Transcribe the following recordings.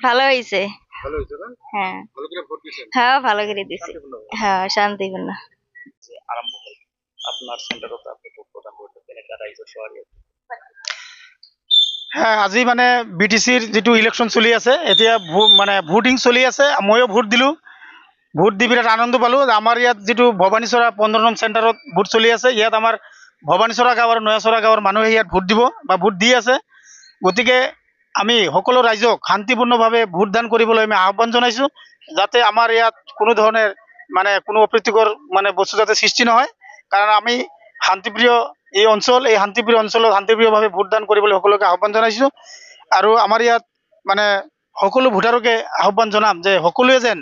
ভালো হয়েছে। ভালো হয়েছে না? হ্যাঁ ভালো করে ভোট দিয়েছেন? হ্যাঁ ভালো করে দিছে। শান্তিপূর্ণভাবে? হ্যাঁ শান্তিপূর্ণ। আরম্ভ হল আপনার সেন্টারও তো আপনি ভোট প্রদান করতেছেন এটা ৰাইজৰ শহরে হ্যাঁ আজি মানে বিটিসির যেটো ইলেকশন চলি আছে এতিয়া মানে ভোটিং চলি আছে ময়ো ভোট দিলো ভোট দি বিরাট আনন্দ পালো আমার ইয়াত যেটো ভবানীচৰা 15 নং সেন্টাৰত ভোট চলি আছে ইয়াত আমাৰ ভবানীচৰা গাঁৱৰ নয়াচৰা গাঁৱৰ মানুহে ইয়াত ভোট দিব বা ভোট দি আছে গতিকে আমি সকলো ৰাইজক শান্তিপূৰ্ণভাৱে ভোটদান কৰিবলৈ আমি আহ্বান জনাইছো যাতে আমাৰ ইয়াত কোনো ধৰণৰ মানে কোনো অপ্ৰীতিকৰ মানে বস্তু যাতে সৃষ্টি নহয় কাৰণ আমি শান্তিপ্ৰিয় এই শান্তিপ্ৰিয় অঞ্চলত শান্তিপ্ৰিয়ভাৱে ভোটদান কৰিবলৈ সকলোকে আহ্বান জনাইছো আৰু আমাৰ ইয়াত মানে সকলো ভোটাৰকে আহ্বান জনাম যে সকলোৱে যেন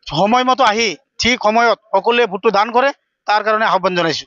সময়মতো আহি ঠিক সময়ত সকলোৱে ভোটটো দান কৰে তাৰ কাৰণে আহ্বান জনাইছো।